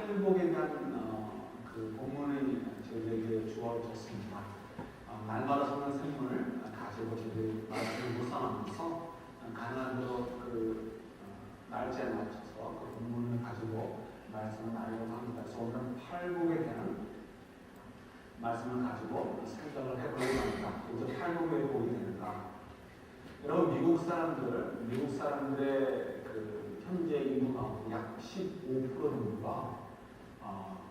팔복에 대한 그 본문이 저희에게 주어졌습니다. 날마다 솟는 샘물을 가지고 저희들이 말씀을 묵상하면서 가능한 대로 그 날짜에 맞춰서 그 본문을 가지고 말씀을 나누려고 합니다. 그래서 오늘은 팔복에 대한 말씀을 가지고 생각을 해보려고 합니다. 그래서 팔복의 복이 되는가? 여러분 미국 사람들의 그 현재 인구 가운데 약 15% 정도가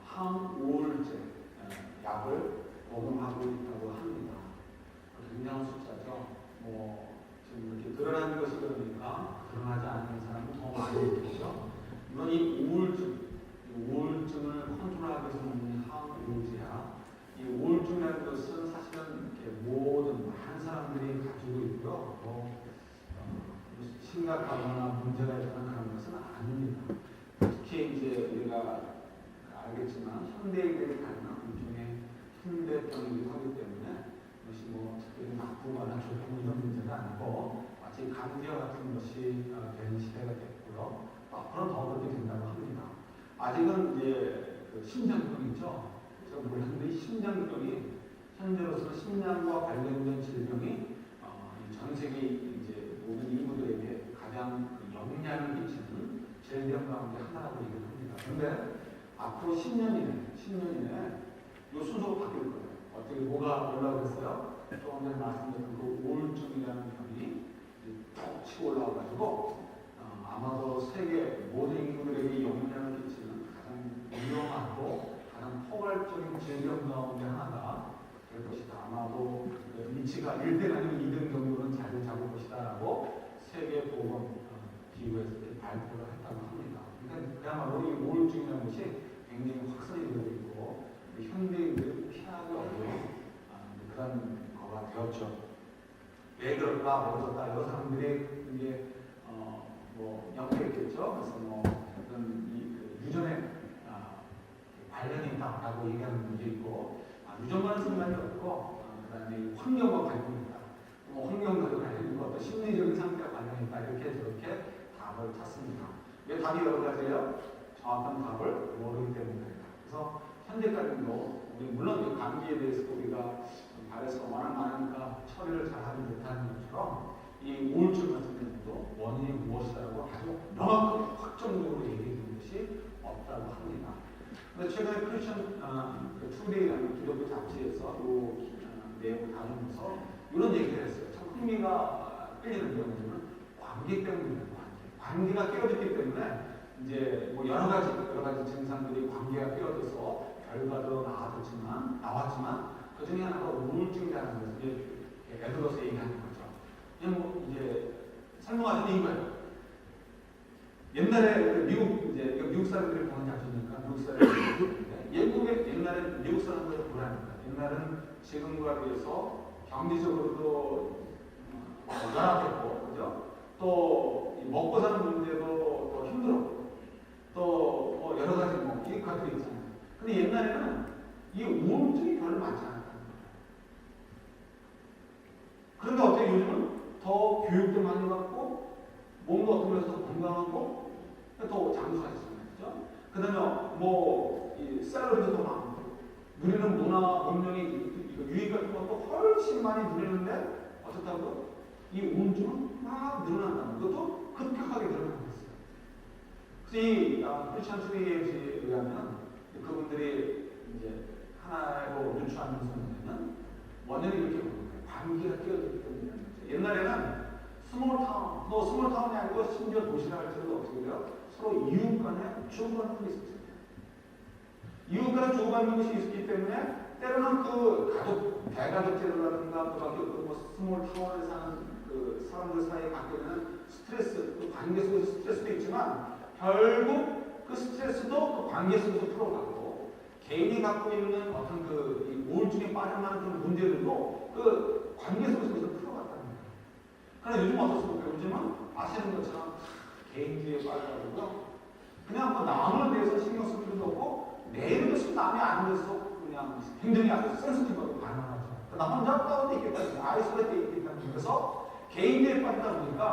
항우울제 약을 복용하고 있다고 합니다. 굉장한 숫자죠. 지금 이렇게 드러나는 것이 그러니까 드러나지 않는 사람은 더 많이 있겠죠. 물론 이 우울증을 컨트롤하기 위해서 먹는 항우울제야. 이 우울증이라는 것은 사실은 이렇게 모든 많은 사람들이 가지고 있고요. 심각하거나 문제가 있거나 그런 것은 아닙니다. 특히 이제 우리가 알겠지만 현대인들이 갖는 일종의 현대병이기도 하기 때문에 이것이 특별히 나쁘거나 좋고 이런 문제가 아니고 마치 감기와 같은 것이 되는 시대가 됐고요. 앞으로 더 그렇게 된다고 합니다. 아직은 이제 그 심장병이죠. 제가 몰랐는데 이 심장병이 현재로서는 심장과 관련된 질병이 전 세계 이제 모든 인구들에게 가장 영향을 끼치는 질병 가운데 하나라고 얘기를 합니다. 그런데 앞으로 10년 이내 이 순서가 바뀔 거예요. 어떻게 뭐가 올라오고 있어요? 조금 전에 말씀드린 그 우울증이라는 병이 쭉 치고 올라와가지고 아마도 세계 모든 인구들에게 영향을 끼치는 가장 위험하고 가장 포괄적인 질병 가운데 하나가 될 것이다. 아마도 위치가 1등 아니면 2등 정도는 자리를 잡을 것이다라고 세계보건기구에서 이렇게 발표를 했다고 합니다. 그러니까 그야말로 이 우울증이라는 것이 굉장히 확산이 되고 있고 현대인들이 피하기 어려운 그런 거가 되었죠. 왜 그럴까? 왜 그럴까? 여러 사람들이 이제 연구했겠죠. 그래서 그런 유전에 관련이 있다라고 얘기하는 분도 있고 유전과는 상관이 없고 그다음에 환경과 관련이 있다. 환경과 관련이 있고 또 심리적인 상태와 관련이 있다. 이렇게 저렇게 답을 찾습니다. 왜 답이 여러 가지예요? 정확한 답을 모르기 때문입니다. 그래서 현재까지도 우리 물론 감기에 대해서 우리가 발에서 워낙 많으니까 처리를 잘하지 못하는 것처럼 이 우울증 같은 경우도 원인이 무엇이라고 아주 명확하게 확정적으로 얘기해주는 것이 없다고 합니다. 그런데 최근에 크리스천 투데이라는 기독교 잡지에서 이 내용을 다루면서 이런 얘기를 했어요. 참 흥미가 끌리는 경우는 관계 때문이에요. 관계가 깨어졌기 때문에 이제 여러 가지 증상들이 관계가 깨어져서 결과도 나왔지만 그 중에 하나가 우울증이라는 것을 이제 애들어서 얘기하는 거죠. 그냥 이제 설명하자면 이거예요. 옛날에 미국 사람들이 보는 잡지니까 미국 사람들이 옛날에 미국 사람들이 보라니까 옛날은 지금과 비해서 경제적으로도 열악했고, 그죠? 또 먹고 사는 문제도 더 힘들었고, 또 여러 가지 이 것들이 있잖아요. 근데 옛날에는 이 우울증이 별로 많지 않았다는 거예요. 그런데 어떻게 요즘은 더 교육도 많이 받고, 몸도 어떤 면에서 더 건강하고, 또 장수가 있잖아요. 그죠? 그 다음에 이 샐러리도 더 많고, 누리는 문화, 문명이 유익 같은 것도 훨씬 많이 누리는데, 어떻다고? 이 우울증은 막 늘어난다는 것도 급격하게 늘어나고 있어요. 그래서 이 크리스천 투데이에 의하면 그분들이 이제 하나로 유추하면서 뭐냐면 원인을 이렇게 보는 거예요. 관계가 끼어들기 때문에. 옛날에는 스몰 타운이 아니고 심지어 도시라 할지라도 어떻게 돼요? 서로 이웃 간에 주고받는 것이 있었어요. 이웃 간에 주고받는 것이 있었기 때문에 때로는 그 가족, 대가족제도라든가 스몰 타운에 사는 그 사람들 사이에 갖게 되는 스트레스, 그 관계 속에서 스트레스도 있지만 결국 그 스트레스도 그 관계 속에서 풀어가고 개인이 갖고 있는 어떤 이 우울증에 빠져나가는 그런 문제들도 그 관계 속에서 풀어갔다는 거예요. 그러나 요즘 어떻습니까? 요즘은 아시는 것처럼 개인주의에 빠져가지고 그냥 남을 대해서 신경 쓸 필요도 없고 내일은 무슨 남이 아니면서 그냥 굉장히 아주 센스티브하고 반응하죠. 나 혼자 가운데 있겠다, 아이솔레이트 있겠다. 그래서 개인주의에 빠지다 보니까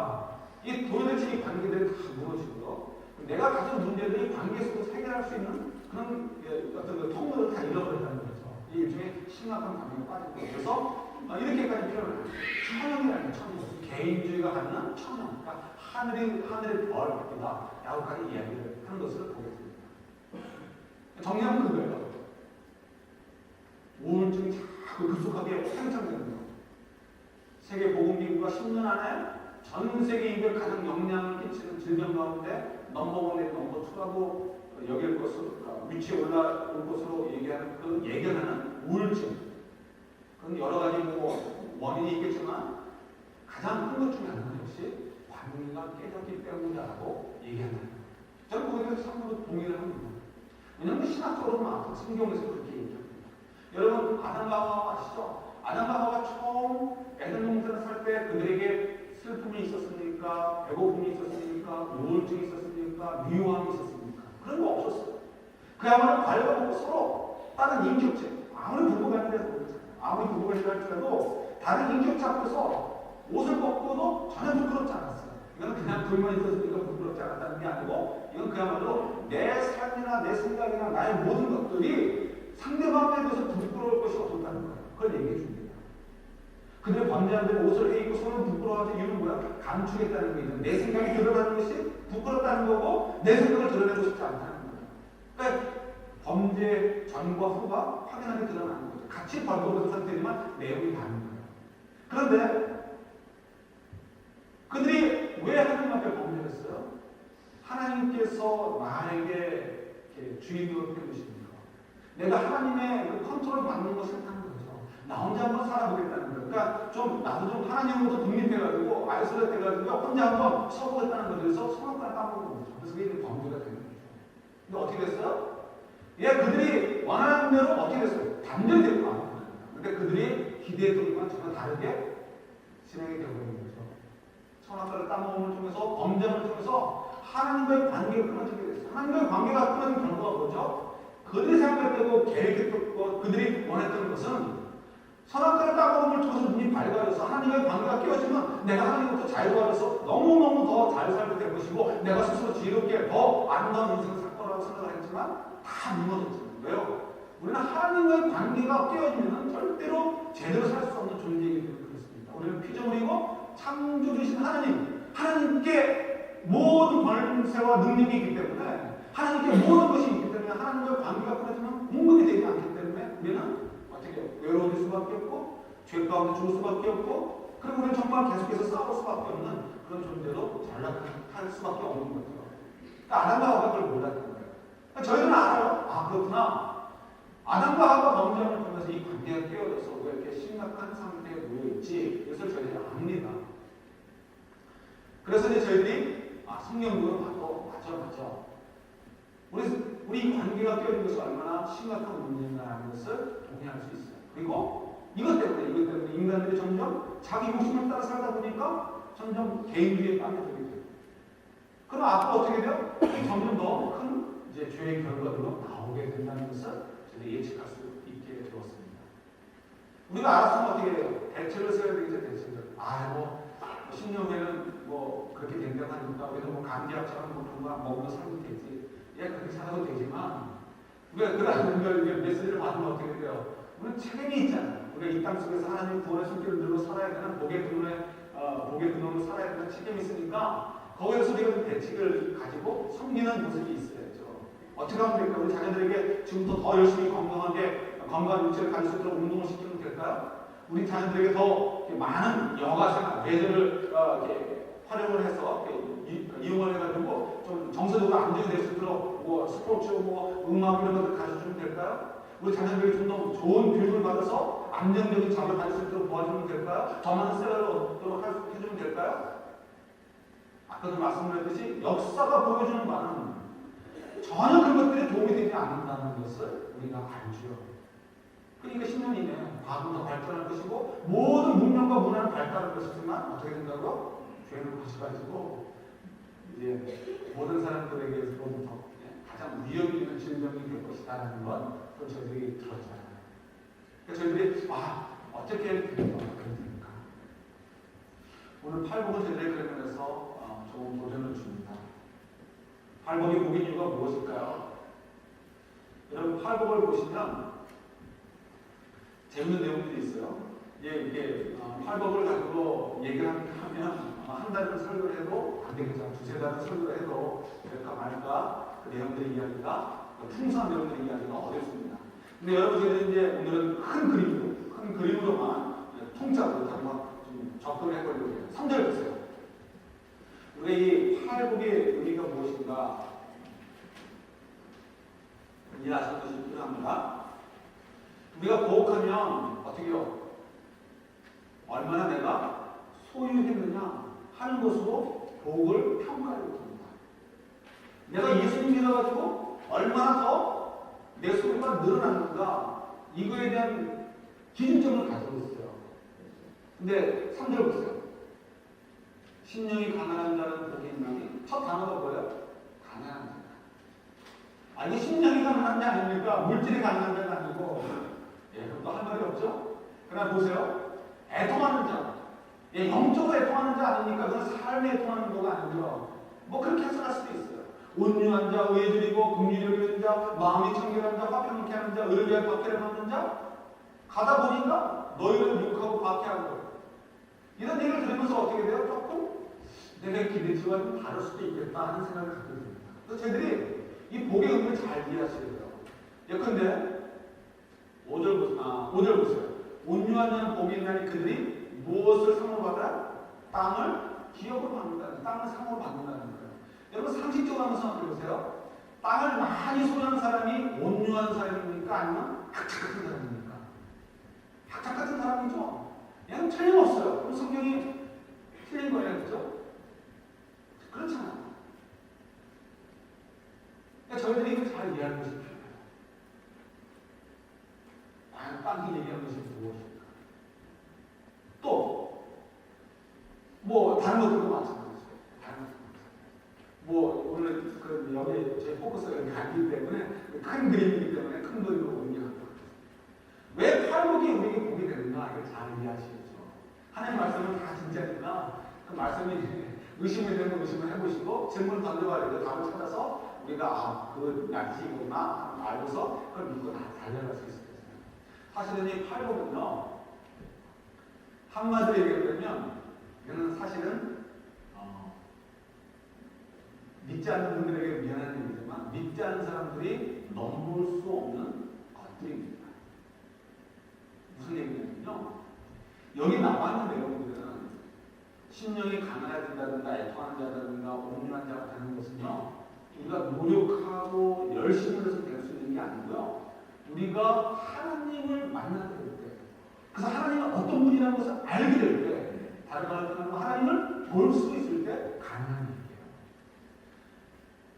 이 도대체 이 관계들이 다 무너지고요. 내가 가진 문제들이 관계 속에서 해결할 수 있는 그런 어떤 그 통로를 다 잃어버렸다는 거죠. 이 일종의 심각한 감정에 빠진 거예요. 그래서 이렇게까지 표현을 해요. 천연이라는 천연. 개인주의가 갖는 천연. 그러니까 하늘의 별이다. 라고까지 이야기를 하는 것을 보게 됩니다. 정리하면 그거예요. 우울증이 자꾸 급속하게 팽창되는 거예요. 세계보건기구가 10년 안에 전 세계 인구에 가장 영향을 끼치는 질병 가운데 넘버 1, 넘버 2라고 여길 것으로 위치에 올라올 것으로 예견하는 우울증. 그건 여러 가지 원인이 있겠지만 가장 큰 것 중에 하나는 역시 관계가 깨졌기 때문이라고 얘기한다. 저는 거기에 대해서 참으로 동의를 합니다. 왜냐하면 신학적으로는 성경에서 그렇게 얘기합니다. 여러분 아담과 하와 아시죠? 아담과 하와가 처음 에덴 동산을 살 때 그들에게 슬픔이 있었습니까? 배고픔이 있었습니까? 우울증이 있었습니까? 미워함이 있었습니까? 그런 거 없었어요. 그야말로 발가벗고 서로 다른 인격체, 아무리 부부간이라 할지라도 다른 인격체 앞에서 옷을 벗고도 전혀 부끄럽지 않았어요. 이건 그냥 둘만 있었으니까 부끄럽지 않았다는 게 아니고 이건 그야말로 내 삶이나 내 생각이나 나의 모든 것들이 상대방에 대해서 부끄러울 것이 없었다는 거예요. 그걸 얘기해 줍니다. 그들의 범죄한들 옷을 해입고 서로 부끄러워하는 이유는 뭐야? 감추겠다는 게 있는 내 생각이 드러나는 것이 부끄럽다는 거고 내 생각을 드러내고 싶지 않다는 거예요. 그러니까 범죄 전과 후가 확연하게 드러나는 거죠. 같이 벌거벗은 상태지만 내용이 다른 거예요. 그런데 그들이 왜 하나님 앞에 범죄를 했어요? 하나님께서 나에게 주인으로 펴주십니다. 내가 하나님의 컨트롤 받는 것을 하는 거죠. 나 혼자 한번 살아보겠다는 거예요. 그러니까 나도 좀 하나님으로부터 독립해가지고 아이솔레이트 해가지고 혼자 한번 서보겠다는 거죠. 그래서 성악과를 까먹는 거죠. 그래서 그게 범죄가 되는 거죠. 근데 어떻게 됐어요? 그들이 원하는 대로 어떻게 됐어요? 단절이 됐구나. 그러니까 그들이 기대했던 것과 전혀 다르게 진행이 되어버린 거죠. 선악과를 따먹음을 통해서 범죄를 통해서 하나님과의 관계가 끊어지게 됐어요. 하나님과의 관계가 끊어진 결과가 뭐죠? 그들이 생각했고 계획했고 그들이 원했던 것은 선악과를 따먹음을 통해서 눈이 밝아져서 하나님과의 관계가 깨어지면 내가 하나님부터 자유받아서 너무너무 더 잘 살게 될 것이고 내가 스스로 지혜롭게 더 아름다운 인생을 살 거라고 생각을 했지만 다 무너졌잖아요. 왜요? 우리는 하나님과의 관계가 깨어지면 절대로 제대로 살 수 없는 존재이기 때문에 그렇습니다. 우리는 피조물이고 창조주신 하나님께 모든 권세와 능력이 있기 때문에 하나님께 모든 것이 있기 때문에 하나님과의 관계가 끊어지면 공급이 되지 않기 때문에 우리는 어떻게 외로워질 수밖에 없고 죄 가운데 죽을 수밖에 없고 그리고 우리는 정말 계속해서 싸울 수밖에 없는 그런 존재로 전락할 수밖에 없는 거죠. 그러니까 아담과 하와가 그걸 몰랐던 거예요. 그러니까 저희는 알아요. 그렇구나. 아담과 하와가 범죄함을 통해서 이 관계가 깨어져서 왜 이렇게 심각한 상태에 놓여있지? 이것을 저희들이 압니다. 그래서 이제 저희들이 성경으로 봐도 맞아. 우리 관계가 깨어진 것이 얼마나 심각한 문제인가라는 것을 동의할 수 있어요. 그리고 이것 때문에 인간들이 점점 자기 욕심을 따라 살다 보니까 점점 개인주의에 빠져들게 돼요. 그럼 앞으로 어떻게 돼요? 점점 더 큰 죄의 결과들로 나오게 된다는 것을 저희가 예측할 수 있게 되었습니다. 우리가 알았으면 어떻게 돼요? 대책을 써야 되겠죠, 대책을. 10년 후에는 그렇게 된다고 하니까 우리는 감기약처럼 그런 거 먹으면 살면 되지. 그렇게 살아도 되지만 우리가 그런 걸 메시지를 받으면 어떻게 돼요? 우리는 책임이 있잖아요. 우리가 이 땅 속에서 하나님 구원의 손길을 들고 살아야 되는 목의 근원으로 살아야 되는 책임이 있으니까 거기에서 우리가 대책을 가지고 섬기는 모습이 있어야죠. 어떻게 하면 될까요? 우리 자녀들에게 지금부터 더 열심히 건강한 육체를 가질 수 있도록 운동을 시키면 될까요? 우리 자녀들에게 더 많은 여가생활, 레저를 활용을 해서 이용을 해가지고 좀 정서적으로 안정이 될 수 있도록 스포츠, 음악 이런 것들 가르쳐주면 될까요? 우리 자녀들에게 좀 더 좋은 교육을 받아서 안정적인 잠을 가질 수 있도록 도와주면 될까요? 더 많은 세월을 얻도록 해주면 될까요? 아까도 말씀드렸듯이 역사가 보여주는 바는 전혀 그런 것들이 도움이 되지 않는다는 것을 우리가 알죠. 그러니까 10년 이내 과학은 더 발전할 것이고 모든 문명과 문화는 발달할 것이지만 어떻게 된다고요? 죄는 다시 가지고 이제 모든 사람들에게서부터 가장 위협이 있는 질병이 될 것이다라는 건 저희들이 들었잖아요. 그래서 저희들이 어떻게 됩니까? 오늘 팔복은 저희들이 그런 면에서 좋은 도전을 줍니다. 팔복이 복인 이유가 무엇일까요? 여러분 팔복을 보시면 재밌는 내용들이 있어요. 이게 팔복을 가지고 얘기를 하면 한 달을 설교를 해도 안 되겠죠. 두세 달을 설교를 해도 될까 말까 그 내용들의 이야기가 풍성한 내용들의 이야기가 어렵습니다. 근데 여러분 저희는 이제 오늘은 큰 그림으로만 통째로 좀 접근을 해보려고 해요. 3절 보세요. 우리가 이 팔복의 의미가 무엇인가 이해하시는 것이 필요합니다. 우리가 보복하면 어떻게 해요? 얼마나 내가 소유했느냐 하는 것으로 복을 평가를 못합니다. 내가 예수님 믿어가지고 얼마나 더 내 소유가 늘어났는가 이거에 대한 기준점을 가지고 있어요. 근데 3절 보세요. 심령이 가난한 자는 복이 있나니 첫 단어가 뭐예요? 가난한 자. 이게 심령이 가난한 자 아닙니까? 물질이 가난한 자가 아니고 그럼 또 할 말이 없죠? 그러나 보세요. 애통하는 자. 영적으로 애통하는 자 아닙니까? 그건 삶에 애통하는 거가 아니죠. 뭐 그렇게 해석할 수도 있어요. 온유한 자, 의해주리고 긍휼히 여기는 자, 마음이 청결한 자, 화평케 하는 자, 의를 위하여 박해를 받는 자. 가다 보니까 너희를 욕하고 박해하는 거예요. 이런 얘기를 들으면서 어떻게 돼요? 조금 내가 기대치와 좀 다를 수도 있겠다 하는 생각을 갖게 됩니다. 그래서 저희들이 이 복의 의미를 잘 이해하셔야 돼요. 예컨대 5절 보세요. 온유한 자는 복이 있나니 그들이 무엇을 상으로 받아? 땅을 기업으로 받는다는, 땅을 상으로 받는다는 거예요. 여러분 상식적으로 한번 생각해 보세요. 땅을 많이 소유한 사람이 온유한 사람입니까? 아니면 학착 같은 사람입니까? 학착 같은 사람이죠. 그냥 틀림없어요. 그럼 성경이 틀린 거예요, 그렇죠? 그렇잖아요. 그러니까 저희들이 이걸 잘 이해하는 것이 필요해요. 땅이 얘기하는 것이 무엇인가? 또, 다른 것들도 마찬가지죠. 오늘 여기 제 포커스가 여기 아니기 때문에 큰 그림이기 때문에 큰 그림으로 의미합니다. 왜 팔복이 우리에게 복이 되는가? 이걸 잘 이해하시겠죠. 하나님 말씀은 다 진짜니까 그 말씀이 의심이 되면 의심을 해보시고 질문을 던져봐야 답을 찾아서 우리가 그 날씨구나 알고서 그걸 믿고 달려갈 수 있어요. 사실은 이 팔복은요, 한마디로 얘기하면 이거는 사실은 믿지 않는 분들에게 미안한 얘기지만 믿지 않는 사람들이 넘볼 수 없는 것들입니다. 무슨 얘기냐면요, 여기 나와 있는 내용들은 심령이 가난해진다든가 애통하는 자라든가 온유한 자가 되는 것은요, 우리가 노력하고 열심히 해서 될 수 있는 게 아니고요, 우리가 하나님을 만나게 될 때, 그래서 하나님은 어떤 분이라는 것을 알게 될 때, 다른 말로 하나님을 볼 수 있을 때 가능한 일이에요.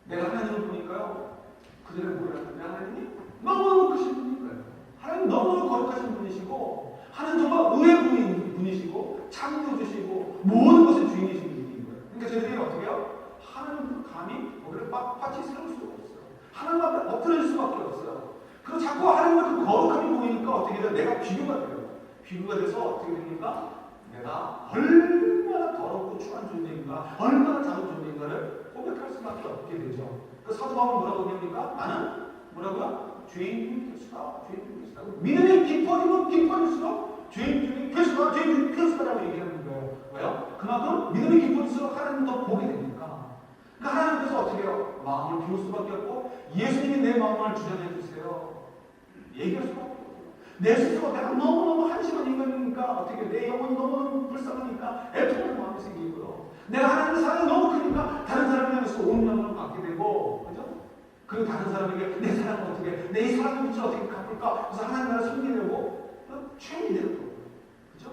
내가 하나님을 보니까요, 그전에 뭐라는데 하나님이 너무너무 크신 분인 거예요. 하나님 너무너무 거룩하신 분이시고, 하나님 정말 의의 분이시고, 창조주시고, 모든 것의 주인이신 분인 거예요. 그러니까 저희들이 어떻게 해요? 하나님 감히 거기를 빳빳이 세울 수가 없어요. 하나님 앞에 엎드릴 수밖에 없어요. 그리고 자꾸 하나님의 그 거룩함이 보이니까 어떻게 돼요? 내가 비교가 돼요. 비교가 돼서 어떻게 됩니까? 내가 얼마나 더럽고 추한 존재인가, 얼마나 작은 존재인가를 고백할 수밖에 없게 되죠. 그래서 사도 바울은 뭐라고 얘기합니까? 나는 뭐라고요? 죄인 중에 괴수다. 죄인 중에 괴수다. 믿음이 깊어지면 깊어질수록 죄인 중에 괴수다. 죄인 중에 괴수다라고 얘기하는 거예요. 왜요? 그만큼 믿음이 깊어질수록 하나님을 더 보게 되니까. 그러니까 하나님께서 어떻게 해요? 마음을 비울 수밖에 없고, 예수님이 내 마음을 주장해 주세요. 얘기할 수밖에 없어요. 내 스스로 내가 너무너무 한심한 인간이니까, 어떻게 내 영혼이 너무너무 불쌍하니까 애통하는 마음이 생기고요. 내가 하나님의 사랑이 너무 크니까 다른 사람을 향해서 온유함을 받게 되고, 그죠? 그리고 다른 사람에게 내 사랑을 어떻게, 내 이 사랑의 빛을 어떻게 갚을까? 그래서 하나님 나라를 섬기려고 죄인이 되는 거예요. 그죠?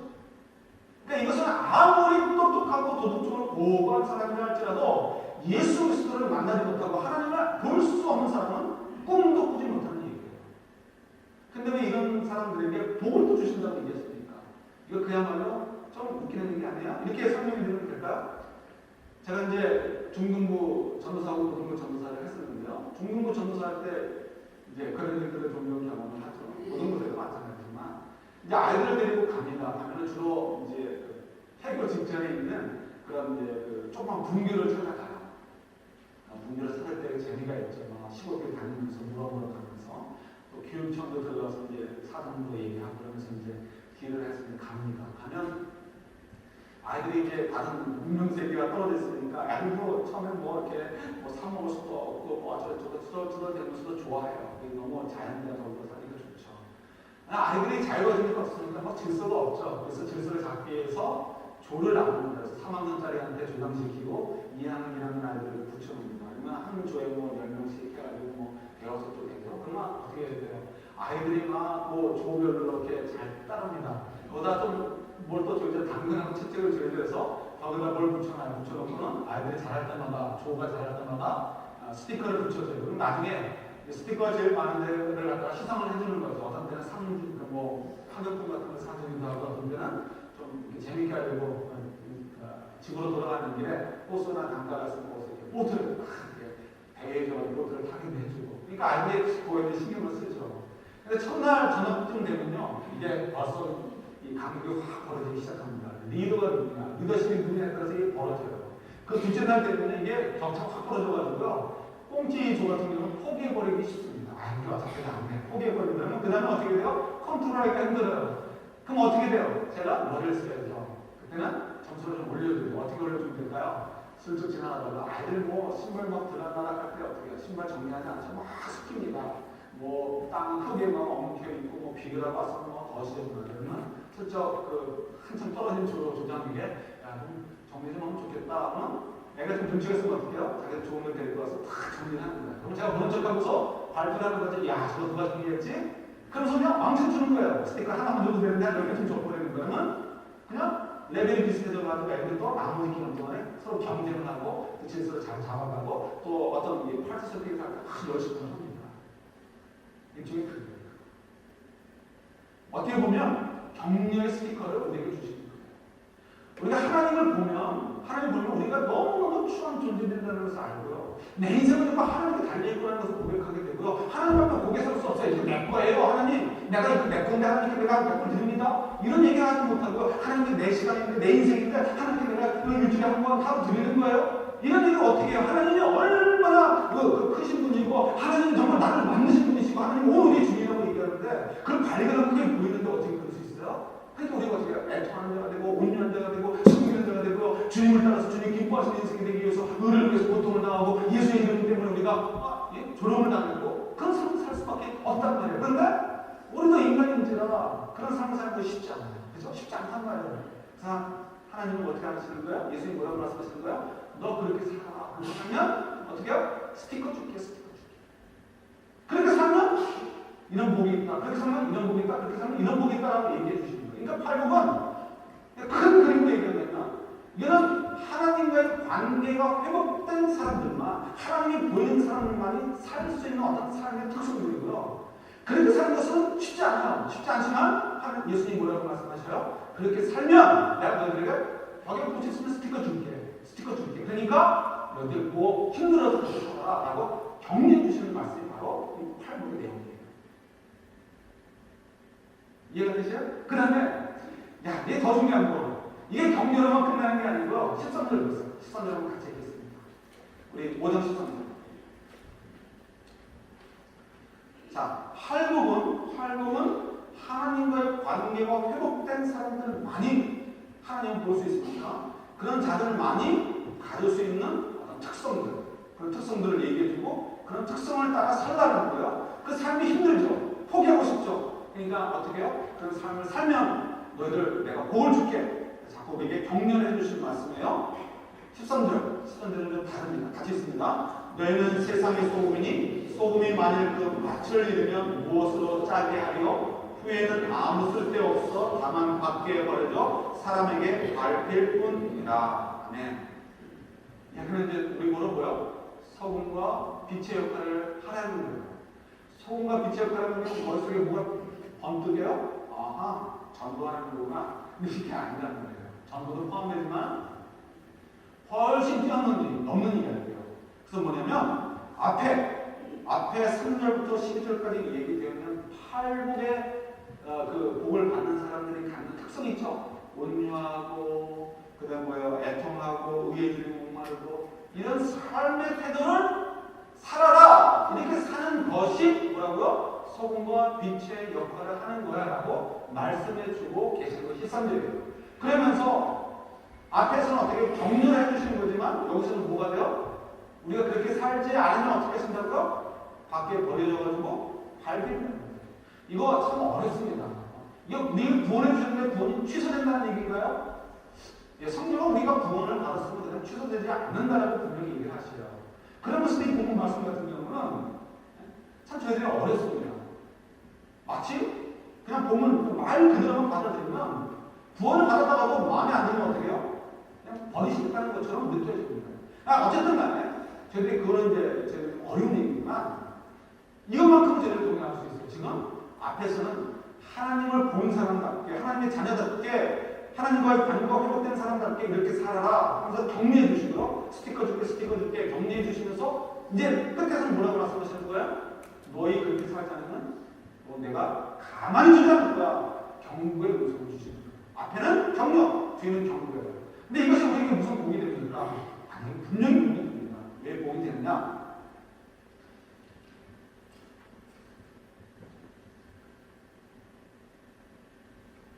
그러니까 이것은 아무리 똑똑하고 도덕적으로 고고한 사람이라 할지라도 예수 그리스도를 만나지 못하고 하나님을 볼 수 없는 사람은 꿈도 꾸지 못하는 얘기예요. 근데 왜 이런 사람들에게 복을 또 주신다고 얘기했습니까? 이거 그야말로 좀 웃기는 얘기 아니야? 이렇게 설명이 되면 될까요? 제가 이제 중등부 전도사하고 고등부 전도사를 했었는데요. 중등부 전도사 할 때 이제 그런 일들을 종종 경험을 하죠. 고등부들도 마찬가지지만 이제 아이들을 데리고 갑니다. 가면은 주로 이제 해교 직전에 있는 그런 이제 그 조그만 분교를 찾아가요. 분교를 찾을 때 재미가 있죠. 시골길 다니면서 물어보러 가면서 또 교육청도 들어가서 이제 사정도 얘기하고 그러면서 이제 딜을 해서 이제 갑니다. 가면 아이들이 이제 다른 문명 세계가 떨어져 있으니까 아이들도 처음에 뭐 이렇게 뭐 사 먹을 수도 없고 뭐 어쩌고저쩌고 투덜투덜대면서도 좋아해요. 너무 자연과 더불어 사니까 좋죠. 아이들이 자유로워지니까 없으니까 막 질서가 없죠. 그래서 질서를 잡기 위해서 조를 나눕니다. 그래서 3학년짜리한테 조장시키고 2학년, 1학년 아이들을 붙여놓습니다. 그러면 한 조에 뭐 10명씩 해가지고 뭐 배워서 또 되죠. 그러면 어떻게 해야 돼요? 아이들이 막 뭐 조별로 이렇게 잘 따릅니다. 거기다 좀 뭘 또 저기 당근하고 채찍을 조여서 거기다 뭘 붙여놔요. 붙여놓고는 아이들이 잘할 때마다 조가 잘할 때마다 스티커를 붙여줘요. 그럼 나중에 스티커가 제일 많은 데를 갖다가 시상을 해주는 거죠. 어떤 데는 뭐 학용품 같은 걸 사주기도 하고 어떤 데는 좀 이렇게 재밌게 하려고 집으로 돌아가는 길에 호수나 강가 같은 곳에 보트를 배에 보트를 타기도 해주고 그러니까 아이들이 그거에 신경을 쓰죠. 근데 첫날 저녁쯤 되면요 이제 벌써 이 간격이 확 벌어지기 시작합니다. 리더가 누구냐, 리더십이 누구냐에 따라서 이게 벌어져요. 그 둘째 날 되면 이게 격차가 확 벌어져가지고요. 꽁지조 같은 경우는 포기해버리기 쉽습니다. 아, 이게 어차피 안 돼. 포기해버리면 그 다음에 어떻게 돼요? 컨트롤하기가 힘들어요. 그럼 어떻게 돼요? 제가 머리를 써야죠. 그때는 점수를 좀 올려줘요. 어떻게 올려주면 될까요? 슬쩍 지나가다가 아이들 뭐 신발 막 들락날락할 때 어떻게 해요? 신발 정리하지 않죠? 막 스킵니다. 뭐 땅 흙에 막 엉켜 있고 뭐 비가 와서 뭐 거시고 그러면 슬쩍 그 한참 떨어진 조장에게 야, 좀 정리 좀 하면 좋겠다. 그러면 애가 좀 눈치가 있으면 어떻게 해요? 자기가 좋은 걸 데리고 와서 다 정리를 하는 거예요. 그럼 제가 모른 척하고서 발표를 하는 거지. 야, 저거 누가 정리했지? 그러면서 그냥 왕창 주는 거예요. 스티커 하나만 줘도 되는데 한 10개 좀 줘버리는 거예요. 그냥 레벨이 비슷해져가지고 애들도 나머지 기간 동안에 서로 경쟁을 하고 그 질서를 잘 잡아가고 또 어떤 파티스페이트를 할 때 아주 열심히 합니다. 일종의 큰 거예요. 어떻게 보면 격려의 스티커를 우리에게 주시는 거예요. 우리가 하나님을 보면 우리가 너무너무 추한 존재된다는 것을 알고요. 내 인생은 정말 하나님께 달려있구나 것을 고백하게 되고요. 하나님 앞에 고개 설 수 없어요. 이거 내 거예요. 하나님. 내가 이거 내 건데 하나님께 내가 몇 번 드립니다. 이런 얘기 하지 못하고요. 하나님께 내 시간인데 내 인생인데 하나님께 내가 이거 일주일에 한 번 하고 드리는 거예요. 이런 얘기를 어떻게 해요? 하나님이 얼마나 크신 분이고 하나님이 정말 나를 만드신 분이시고 하나님 온 우리의 주인이라고 얘기하는데 그걸 발견하고 그게 보이는데 어떻게 그럴 수 있어요? 그러니까 우리가 어떻게 해요? 애통하는 자가 되고 온유한 자가 되고 섬기는 자가 되고 주님을 따라서 주님 기뻐하시는 인생이 되기 위해서 의를 위해서 고통을 당하고 예수의 이름 때문에 우리가 조롱을 당하고 그런 삶을 살 수밖에 없단 말이에요. 그런데 우리도 인간인지라 그런 삶을 사는 거 쉽지 않아요. 그죠? 쉽지 않단 말이에요. 그래서 하나님은 어떻게 하시는 거예요? 예수님 뭐라고 말씀하시는 거예요? 너 그렇게 살아. 그렇게 살면 어떻게 해요? 스티커 줄게, 스티커 줄게. 그렇게 살면 이런 복이 있다. 그렇게 살면 이런 복이 있다. 그렇게 살면 이런 복이 있다라고 얘기해 주시는 거예요. 그러니까 팔복은 큰 그림으로 얘기하면 이런 하나님과의 관계가 회복된 사람들만 하나님이 보이는 사람만이 살 수 있는 어떤 삶의 특성들이고요. 그렇게 사는 것은 쉽지 않아요. 쉽지 않지만 예수님이 뭐라고 말씀하셔요? 그렇게 살면 내가 너희들에게 벽에 붙였으면 스티커 줄게. 스티커 줄게. 그러니까 너희들 뭐 힘들어서 그렇게 살아라 라고 격려해 주시는 말씀이 바로 이 팔복의 내용이에요. 이해가 되세요? 그 다음에 야, 이게 더 중요한 거. 이게 격려로만 끝나는 게 아니고 13절을 보세요. 13절 한번 같이 읽겠습니다. 우리 5장 13절. 자, 팔복은 하나님과의 관계가 회복된 사람들만이 하나님을 볼 수 있으니까 그런 자들만이 가질 수 있는 어떤 특성들, 그런 특성들을 얘기해주고 그런 특성을 따라 살라는 거예요. 그 삶이 힘들죠. 포기하고 싶죠. 그러니까 어떻게 해요? 그런 삶을 살면 너희들 내가 복을 줄게. 자꾸 우리에게 격려를 해주신 말씀이에요. 13절은 좀 다릅니다. 같이 있습니다. 너희는 세상의 소금이니 소금이 만일 그 맛을 잃으면 무엇으로 짜게 하리요? 후에는 아무 쓸데없어 다만 밖에 버려져 사람에게 밟힐 뿐이라. 아멘. 그러면 이제 우리 뭐라고요? 소금과 빛의 역할을 하라는 거예요. 소금과 빛의 역할을 하는 게 머릿속에 뭐가 번뜩여요? 아하, 전도하는 거구나. 이게 아니라는 거예요. 전도도 포함되지만 훨씬 뛰어넘는 얘기예요. 그래서 뭐냐면 앞에 3절부터 12절까지 얘기되어 있는 팔복의 그 복을 받는 사람들이 갖는 특성이 있죠. 온유하고 그다음 뭐예요? 애통하고 의에 줄이고 목마르고 이런 삶의 태도를 살아라. 이렇게 사는 것이 뭐라고요? 소금과 빛의 역할을 하는 거야 라고 말씀해주고 계신 것이 13절이에요. 그러면서 앞에서는 어떻게 격려를 해주시는 거지만 여기서는 뭐가 돼요? 우리가 그렇게 살지 않으면 어떻게 쓴다고요? 밖에 버려져가지고 밟힌다는 거예요. 이거 참 어렵습니다. 이거 우리 구원해 주셨는데 구원이 취소된다는 얘기인가요? 예, 성경은 우리가 구원을 받았으면 그냥 취소되지 않는다라고 분명히 얘기를 하시죠. 그러면서 이 본문 말씀 같은 경우는 참 저희들이 어렵습니다. 마치 그냥 보면 말 그대로만 받아들이면 구원을 받았다가도 마음에 안 들면 어떻게 해요? 그냥 버리시겠다는 것처럼 느껴집니다. 어쨌든 간에 저희들이 그거는 이제 어려운 얘기지만 이것만큼은 저희를 동의할 수 있어요. 지금 앞에서는 하나님을 본 사람답게 하나님의 자녀답게 하나님과의 관계가 회복된 사람답게 이렇게 살아라 하면서 격려해 주시고요. 스티커 줄게 격려해 주시면서 이제 끝에서는 뭐라고 말씀하시는 거예요? 너희 그렇게 살지 않으면 내가 가만히 두지 않을 거야. 경고의 음성을 주시는 거예요. 앞에는 격려, 뒤는 경고예요. 근데 이것이 우리에게 무슨 복이 됩니까? 아니, 분명히 복이 됩니다. 왜 복이 되느냐?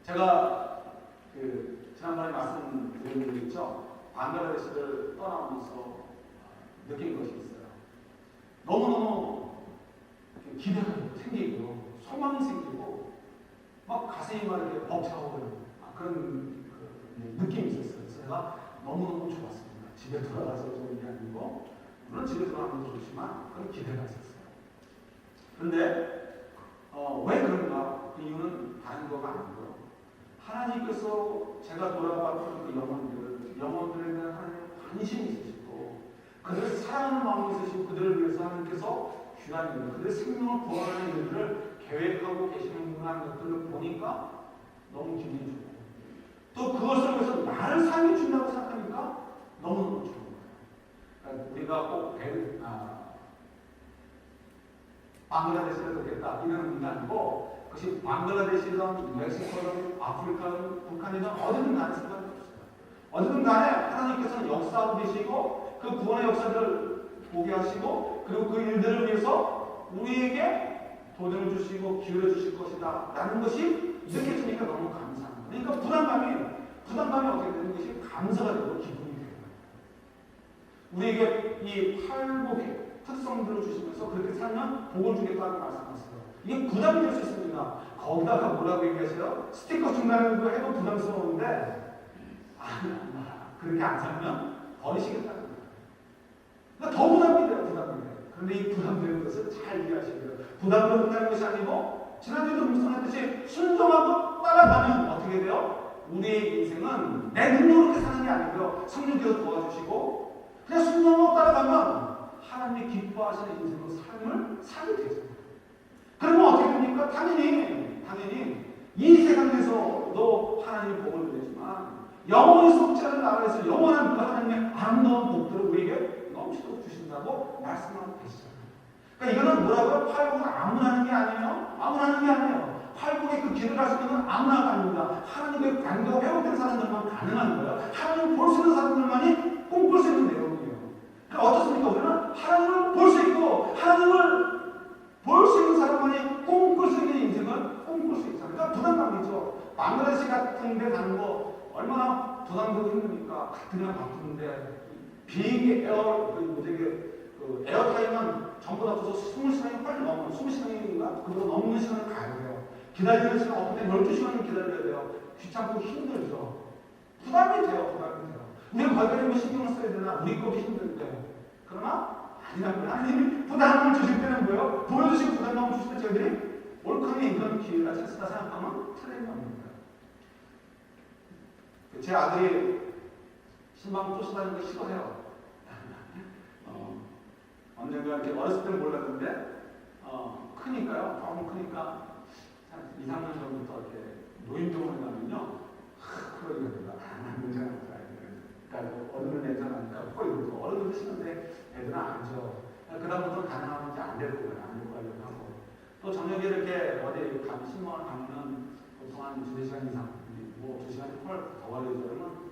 제가 지난번에 말씀드린 적 있죠. 방글라데시를 떠나면서 느낀 것이 있어요. 너무너무 기대가 생기고 소망이 생기고 막 가슴이 막 이렇게 벅차오르는 그런 느낌이 있었어요. 그래서 제가 너무너무 좋았습니다. 집에 돌아가서 좋은 게 아니고 물론 집에 돌아가는 것도 좋지만 그런 기대가 있었어요. 그런데 왜 그런가? 그 이유는 다른 거가 아니고요. 하나님께서 제가 돌아봤던 그 영혼들에 대한 하나님의 관심이 있으시고 그들을 사랑하는 마음이 있으시고 그들을 위해서 하나님께서 귀한 일, 그들의 생명을 구원하는 일들을 계획하고 계시는구나 하는 것들을 보니까 너무 기분이 좋고 또 그것을 위해서 나를 살게 준다고 생각하니까 너무너무 좋은 거예요. 그러니까 우리가 꼭 방글라데시를 듣겠다 이런 의미가 아니고 그것이 방글라데시든 멕시코든 아프리카든 북한이든 어디든 간에 상관이 없어요. 어디든 간에 하나님께서는 역사하고 계시고 그 구원의 역사들을 보게 하시고 그리고 그 일들을 위해서 우리에게 도전을 주시고 기회를 주실 것이다 라는 것이 느껴지니까 너무 감사합니다. 그러니까 부담감이 어떻게 되는 것이 감사가 되고 기분이 되는 거예요. 우리에게 이 팔복의 특성들을 주시면서 그렇게 살면 복을 주겠다고 말씀하셨어요. 이게 부담이 될 수 있습니다. 거기다가 뭐라고 얘기하세요? 스티커 준다는 거 해도 부담스러운데 그렇게 안 살면 버리시겠다는 거예요. 그러니까 더 부담이 돼요. 그런데 이 부담되는 것을 잘 이해하셔야 돼요. 부담으로 끝나는 것이 아니고 지난주에도 묵상했듯이 순종하고 따라가면 어떻게 돼요? 우리의 인생은 내 능력으로 사는 게 아니고요. 성령께서 도와주시고 그냥 순종하고 따라가면 하나님이 기뻐하시는 인생의 삶을 살게 되죠. 그러면 어떻게 됩니까? 당연히 이 세상에서도 하나님의 복을 누리지만 영원히 속지 않은 나라에서 영원한 그 하나님의 아름다운 복들을 우리에게 넘치도록 주신다고 말씀하고 계시잖아요. 그러니까 이거는 뭐라고요? 팔복은 아무나 하는 게 아니에요. 아무나 하는 게 아니에요. 팔복의 그 길을 갈 수 있는 건 아무나가 아닙니다. 하나님의 관계가 회복된 사람들만 가능한 거예요. 하나님을 볼 수 있는 사람들만이 꿈꿀 수 있는 내용이에요. 그러니까 어떻습니까? 우리는 하나님을 볼 수 있고 하나님을 볼 수 있는 사람만이 꿈꿀 수 있는 인생을 꿈꿀 수 있잖아요. 그러니까 부담감이죠. 방글라데시 같은 데 가는 거 얼마나 부담되고 힘듭니까? 같은 날 바쁘는데 비행기 에어타임은 전부 다 없어서 20시간이 빨리 넘어요. 20시간인가? 그보다 넘는 시간을 가야 돼요. 기다리는 시간 어떤 때 12시간을 기다려야 돼요. 귀찮고 힘들죠. 부담이 돼요. 우리가 거기에 신경을 써야 되나? 우리 것도 힘들 때. 그러나 아니라고요. 하나님이 부담을 주실 때는 뭐예요? 보여주시고 부담감을 주실 때 저희들이 옳게 이런 기회가 찬스다 생각하면 틀린 겁니다. 제 아들이 신방 쫓아다니는 거 싫어해요. 언젠가 이렇게 어렸을 때는 몰랐는데 크니까요. 너무 크니까 한 2, 3년 전부터 이렇게 노인병원에 가면요. 그러니까 문제가 그러니까 어른은 내잖아니까 이러고 어른은 싫은데 애들은 안 줘. 그다음부터 가능하면 이제 안 데리고 가려고 하고 또 저녁에 이렇게 어디 가면 신방을 가면은 보통 한 2시간 이상 뭐 2시간이 더 걸리죠. 그러면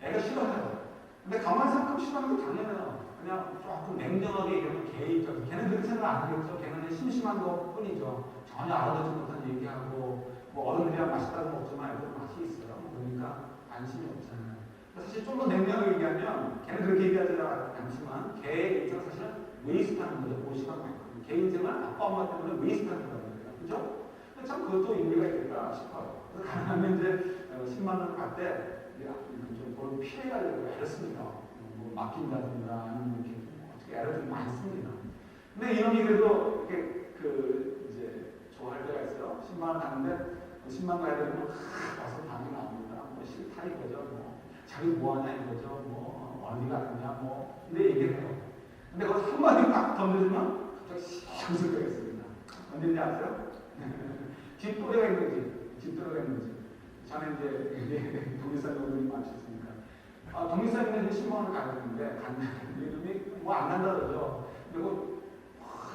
애가 싫어해요. 근데 가만히 생각하면 싫어하는 게 당연해요. 그냥 조금 냉정하게 얘기하면 개인적. 걔는 그렇게 생각 안 하겠죠. 걔는 심심한 것 뿐이죠. 전혀 알아듣지 못한 얘기하고 뭐 어른들이랑 맛있다고 먹지만 애들 맛이 있어요. 그러니까 관심이 없잖아요. 사실 좀 더 냉정하게 얘기하면 걔는 그렇게 얘기하지 않지만 걔의 인생 사실은 웨이스트하는 거죠. 그 시간 만큼. 걔 인생은 아빠 엄마 때문에 웨이스트하는 거예요. 그죠? 참 그것도 의미가 있겠다 싶어요. 그래서 가능하면 이제 10만 원을 갈때 좀 그런 피해가 애를 뭐 맡긴다든가 아니면 이렇게 어떻게 애를 좀 많이 씁니다. 근데 이놈이 그래도 이렇게 이제 좋아할 때가 있어요. 10만 원 가는데 10만 원 가야 되면 와서 반이 나옵니다. 뭐 싫다 이거죠. 뭐 자기 뭐하냐 이거죠. 뭐 어디 가느냐 뭐 근데 얘기를 해요. 근데 거기서 한마디 딱 던져주면 갑자기 씩씩 때가 있습니다. 언제인지 아세요? 뒷도래가 있는 집, 뒷도래가 있는 집. 저는 이제 독일산 정도님 맞췄으니까. 독일산인데 10만 원을 가졌는데, 이름이 뭐 안 간다 그러죠. 그리고,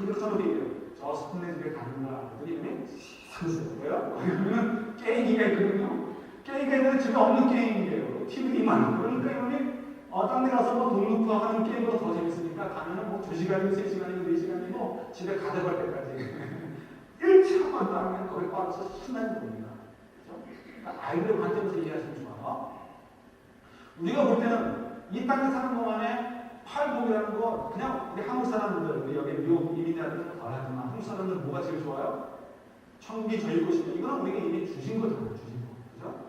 이렇게 서로 얘기해요. 저 스푼네 집에 가는가. 그랬더니 이름이 상수. 왜요? 그러면 게임기가 있거든요. 게임기가 있는데 집에 없는 게임이에요. TV만. 그러니까 이름이, 딴 데 가서 뭐 돈 넣고 하는 게임보다 더 재밌으니까 가면은 뭐 2시간이고 3시간이고 4시간이고 집에 가져갈 때까지. 1차만 하면 거기 빠져서 신나는 겁니다. 그러니까 아이들의 관점에서 이해하시면 좋아요. 우리가 볼 때는 이 땅에 사는 동안에 팔복이라는 거 그냥 우리 한국 사람들, 우리 여기 미국 이민자들은 덜하지만 한국 사람들 뭐가 제일 좋아요? 천국이 저일 것이다. 이거는 우리가 이미 주신 거잖아요. 주신 거. 그죠?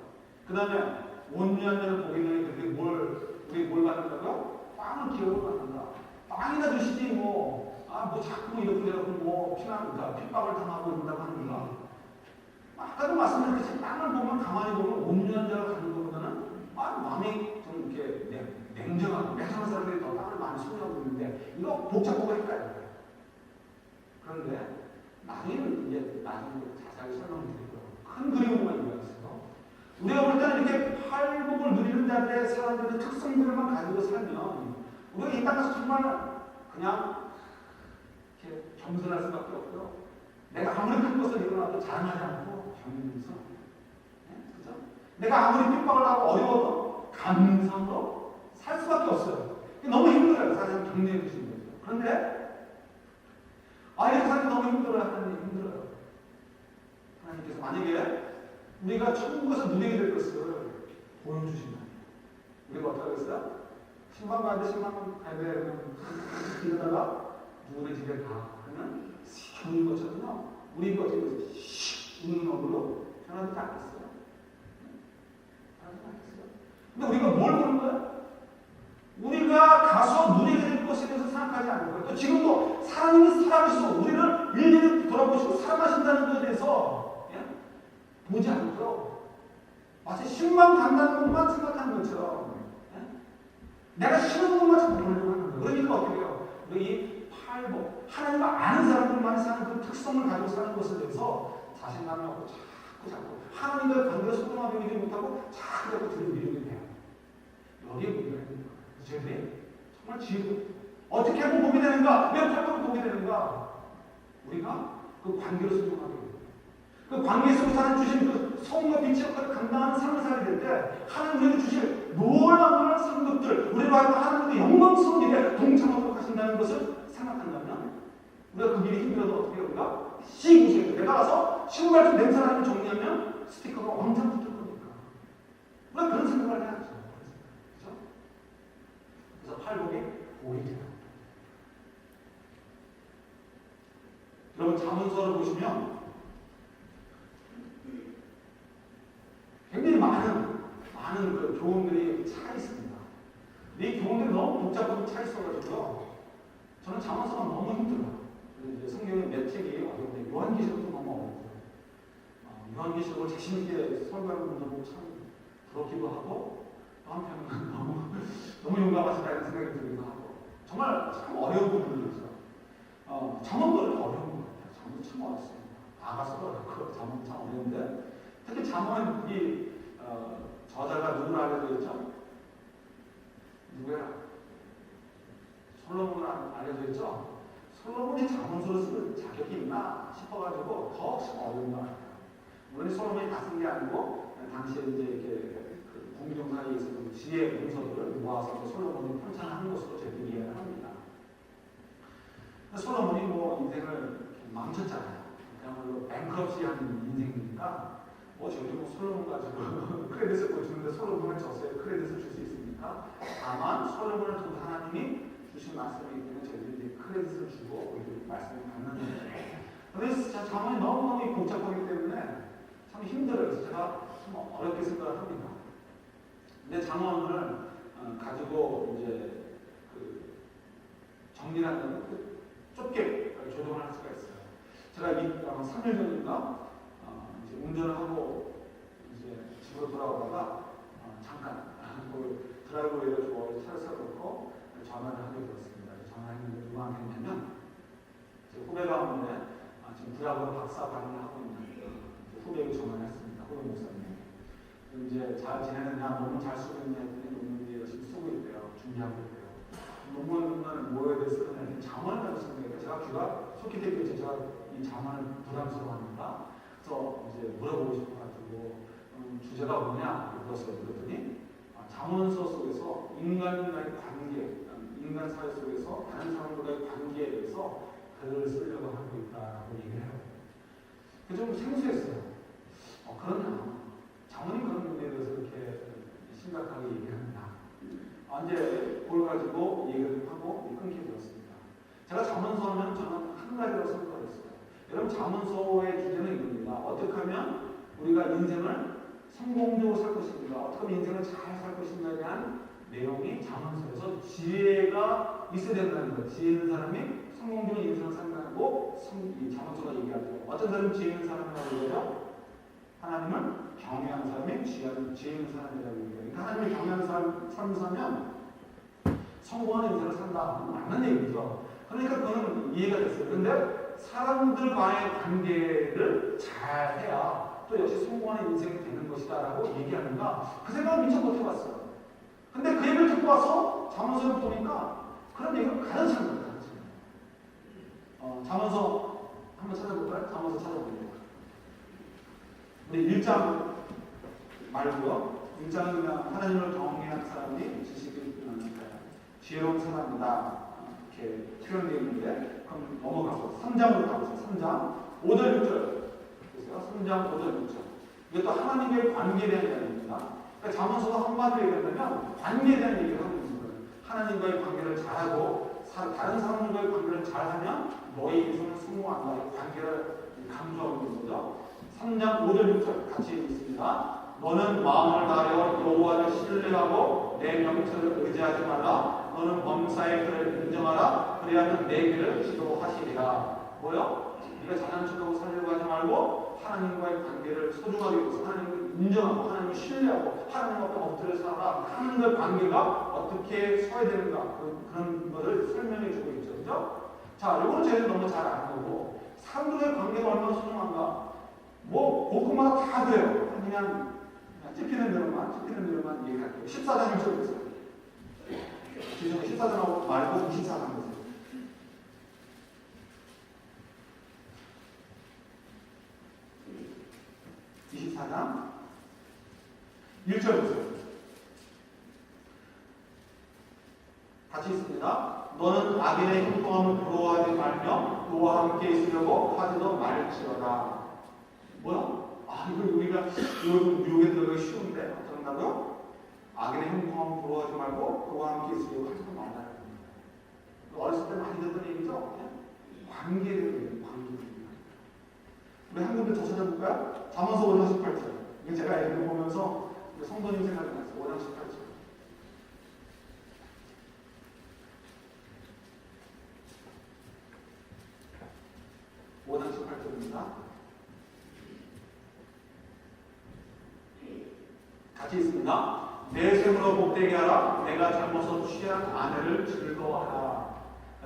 그 다음에 온유한 복이면 그게 우리 뭘 받는다고요? 빵을 기업을 받는다. 빵이나 주시지 뭐. 뭐 자꾸 이렇게 되고 뭐 핍박을 당하고 이런다고 하는구나. 아까도 말씀드렸듯이 땅을 보면 가만히 보면 온유한 자가 가는 것보다는 마음이 좀 이렇게 냉정하고 매정한 사람들이 더 땅을 많이 소유하고 있는데 이거 복잡하고 헷갈려요. 그런데 나중에 자세하게 설명드리고요. 큰 그림으로만 이해하겠어요. 우리가 볼 때는 이렇게 팔복을 누리는 자들의 사람들의 특성들만 가지고 살면 우리가 이 땅에서 정말 그냥 겸손할 수밖에 없고요. 내가 아무리 큰 것을 일어나도 자랑하지 않고 겸손. 네? 그죠? 내가 아무리 핍박을 하고 어려워도 감사로 살 수밖에 없어요. 너무 힘들어요. 사실 격려해 주시는 거죠. 그런데 이렇게 살기 너무 힘들어요. 하나님께서 만약에 우리가 천국에서 누리게 될 것을 보여주신다. 우리가 어떻게 하겠어요? 10만 가야 돼, 10만 가야 돼. 이러다가 누구네 집에 가. 그러면 겪는 것처럼요. 우리 이거 지금 웃는 얼굴로 변하지 않겠어요? 변하지 않겠어요? 근데 우리가 뭘 보는 거야? 우리가 가서 누리게 될 것에 대해서 생각하지 않는 거예요. 또 지금도 하나님은 살아계시고 우리를 일일이 돌아보시고 살아가신다는 것에 대해서 보지 않고요. 마치 10만 간다는 것만 생각하는 것처럼 내가 쉬는 것만 자꾸 보려고 하는 거예요. 그러니까 어떻게 해요? 우리 팔복, 하나님을 아는 사람들만 사는 그 특성을 가지고 사는 것에 대해서 자신감을 갖고 자꾸 하나님과의 관계를 소통하게 되지 못하고 자꾸 뒤로 미루게 돼요. 여기에 문제가 있는 거예요. 저희들이 정말 지혜롭고 어떻게 하면 보게 되는가? 왜 팔복을 보게 되는가? 우리가 그 관계를 소통하게 돼요. 그 관계 속에서 하나님 주신 그 성과 빛의 역할을 감당하는 삶을 살게 될 때 하나님 우리에게 주실 놀라운 상급들, 우리로 하여금 하나님의 영광스러운 일에 동참하도록 하신다는 것을 생각한다면 우리가 그 일이 힘들어도 어떻게 해요? 우리가 씩 웃어요. 내가 가서 신발 좀 냄새 나는 정리하면 스티커가 왕창 붙을 거니까 우리가 그런 생각을 해야죠. 그렇죠? 그래서 팔복이 복이 돼요. 여러분 잠언서를 보시면 굉장히 많은 그 교훈들이 차 있습니다. 이 교훈들이 너무 복잡하고 차 있어가지고요. 저는 잠언서가 너무 힘들어요. 이제 성경의 몇 책이 어려운데 요한계시록도 너무 어렵고요. 요한계시록을 자신있게 설교하는 분들 보고 참 부럽기도 하고 또 한편으로는 너무 용감하시다 이런 생각이 들기도 하고 정말 참 어려운 부분이 있어요. 잠언도 어려운 것 같아요. 잠언도 참 어렵습니다. 아가서도 어렵고 잠언도 참 어려운데 특히 잠언 이 저자가 누구라 알려져 있죠? 누구야? 솔로몬을 알려져 있죠? 솔로몬이 잠언서를 쓰는 자격이 있나 싶어가지고 더 어려운 것 같아요. 물론 솔로몬이 다 쓴 게 아니고 당시에 이제 이렇게 그 공정 사이에 있었던 지혜 문서들을 모아서 솔로몬이 편찬한 것으로 저희들이 이해를 합니다. 솔로몬이 뭐 인생을 망쳤잖아요. 그야말로 뱅크럽시한 인생이니까 저기 뭐 솔로몬 가지고 크레딧을 보여주는데 솔로몬을 줬어요. 크레딧을 줄 수 있습니까? 다만 솔로몬을 통해 하나님이 주신 말씀이기 때문에 저희들이 크레딧을 주고 우리들이 말씀을 받는 거예요. 그래서 자문이 너무너무 복잡하기 때문에 참 힘들어요. 제가 참 어렵게 생각을 합니다. 근데 잠언을 가지고 이제 그 정리하는 좁게 조정을 할 수가 있어요. 제가 아마 3일 전인가 이제 운전을 하고 이제 집으로 돌아오다가 잠깐 그 드라이브웨이를 좋아해서 차를 세워놓고 전화를 하게 되었습니다. 전화했는데 누구한테 했냐면 제 후배 가운데 지금 대학원 박사 과정을 하고 있는 후배에게 전화를 했습니다. 후배 목사님. 이제 잘 지내느냐, 논문 잘 쓰고 있냐 했더니 논문이 열심히 쓰고 있대요. 준비하고 있대요. 논문은 뭐에 대해 쓰느냐, 자문을 가지고 쓰는 거예요. 제가 귀가 속히 되게 제가 이 자문을 부담스러워합니다. 그래서 이제 물어보고 싶어가지고 주제가 뭐냐 물었어요. 그랬더니 자문서 속에서 인간과의 관계, 인간 사회 속에서 다른 사람들과의 관계에 대해서 글을 쓰려고 하고 있다라고 얘기를 해요. 그래서 좀 생소했어요. 그러냐. 자문이 그런 문제에 대해서 이렇게 심각하게 얘기합니다. 이제 그걸 가지고 얘기를 하고 끊게 되었습니다. 제가 자문서 하면 저는 한 가지라고 생각을 했어요. 여러분, 자문서의 주제는 이겁니다. 어떻게 하면 우리가 인생을 성공적으로 살 것인가, 어떻게 하면 인생을 잘 살 것인가에 대한 내용이 자문서에서 지혜가 있어야 된다는 거예요. 지혜 있는 사람이 성공적인 인생을 산다고 이 자문서가 얘기하죠. 어떤 사람이 지혜 있는 사람이라고 얘기해요? 하나님을 경외하는 사람이 지혜 있는 사람이라고 얘기해요. 그러니까 하나님을 경외하는 사람 사면 성공하는 인생을 산다. 맞는 얘기죠. 그러니까 그거는 이해가 됐어요. 그런데 사람들과의 관계를 잘 해야 또 역시 성공하는 인생이 되는 것이다 라고 얘기하는가, 그 생각을 미처 못 해봤어요. 근데 그 얘기를 듣고 와서 자문서를 보니까 그런 얘기를 가르치는 거예요. 자문서 한번 찾아볼까요? 자문서 찾아봅니다. 근데 1장 말고요. 1장은 그냥 하나님을 경외하는 사람이 지식이 지혜로운 사람이다 이렇게 표현되어 있는데, 그럼 넘어가서 3장으로 가보세요. 3장 5절 6절 보세요. 3장 5절 6절. 이것도 하나님과의 관계에 대한 이야기입니다. 그러니까 자문서가 한마디로 얘기한다면 관계에 대한 얘기를 하고 있는 거예요. 하나님과의 관계를 잘하고 다른 사람들과의 관계를 잘하면 너희에게서는 성공한다. 이 관계를 강조하고 있는 거죠. 3장 5절 6절 같이 읽습니다. 너는 마음을 다하여 여호와를 신뢰하고 내 명철을 의지하지 말라. 너는 범사의 글을 인정하라. 그리하면 내 길을 지도하시리라. 뭐요? 네가 잘난 척하고 살려고 하지 말고 하나님과의 관계를 소중하게 여기서 하나님을 인정하고 하나님을 신뢰하고 하나님 앞에 엎드려 살아라. 하나님과의 관계가 어떻게 서야 되는가, 그런 것을 설명해 주고 있죠. 그죠? 자, 이거는 저희는 너무 잘 아는 거고, 사람들과의 관계가 얼마나 소중한가, 뭐 복음마다 다 그래요. 그냥 찝히는 대로만 얘기할게요. 14장 1절 보세요. 기존에 14장 말고 24장 보세요. 24장 1절 보세요. 같이 있습니다. 너는 악인의 형통함을 부러워하지 말며 그와 함께 있으려고 하지도 말지어다. 뭐야? 이거 우리가 유혹에 들어가기 쉬운데 어떤다고요? 악인의 형통함을 부러워하지 말고 그와 함께 있으려고 하지도 말라는 겁니다. 어렸을 때 많이 듣던 얘기죠? 관계에 대한 얘기예요. 우리 한 군데 더 찾아볼까요? 잠언서 5장 18절. 이게 제가 애를 보면서 성도님 생각이 났어요. 5장 18절. 5장 18절입니다. 같이 있습니다. 내 생으로 복되게 하라. 내가 젊어서 취한 아내를 즐거워하라.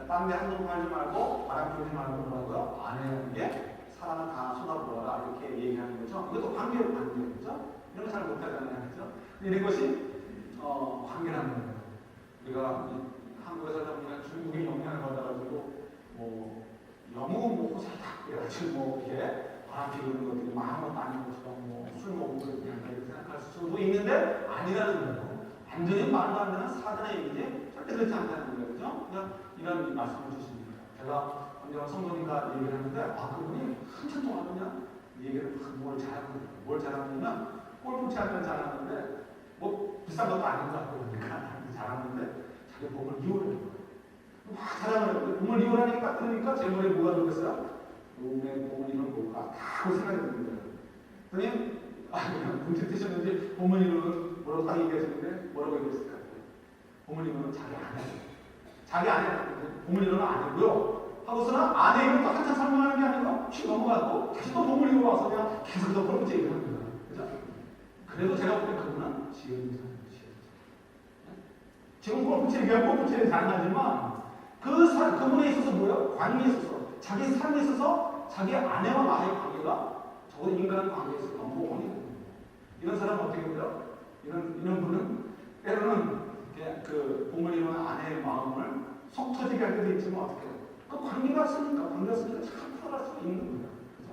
딴 데 한눈 팔지 말고 바람 피우지 말고 뭐라고요? 아내에게 사랑을 다 쏟아부어라. 이렇게 얘기하는 거죠. 이것도 관계로 그죠? 이런 거 잘 못하잖아요. 그죠? 이런 것이 관계라는 거예요. 우리가 한국에 살다 보니까 중국의 영향을 받아가지고 영국은 먹고 살다 그래가지고 이렇게 바람 피우는 것들이 아무것도 아닌 것처럼 술 먹고 그냥 이렇게 생각할 수도 있는데 아니라는 거예요. 완전히 말도 안 되는 사단의 얘기지 절대 그렇지 않다는 거예요. 그죠? 그러니까 이런 말씀을 주십니다. 제가 제가 언제나 성도님과 얘기를 하는데 그분이 한참 동안 그냥 얘기를 뭘 잘하거든요. 뭘 잘하냐면 골프 치는 잘하는데 뭐 비싼 것도 아닌 것 같고 그러니까 잘하는데 자기 몸을 이용하는 거예요. 막 잘하는 몸을 이용하니까 그러니까 제 머리에 뭐가 들어갔어요? 몸에 몸을 이루는 뭘까? 다 생각이 드는 거예요. 그러니 그냥 문제 되셨는지 몸을 이루는 뭐라고 딱 얘기하시는데 뭐라고 얘기했을까? 몸을 이루는 자기 아내. 자기 아내 몸을 이루는 아니고요. 하고서는 아내 이름 또 한참 설명하는 게 아니고 휙 넘어가고 다시 또 몸을 이루고 와서 그냥 계속 더 그런 얘기를 하는 거예요. 그죠? 그래도 제가 볼 때 그분은 지혜로운 지금 골프치는 잘하지만 그분에 있어서 뭐예요? 관계에 있어서 자기 삶에 있어서 자기 아내와 나의 관계가 적어도 인간 관계에 있어서 너무 원이 되는 거예요. 이런 사람은 어떻게 돼요? 이런 분은 때로는 그 몸을 이루는 아내의 마음을 속 터지게 할 때도 있지만 어떻게 해요? 그 관계가 있으니까 참 풀어갈 수 있는 거예요. 그죠?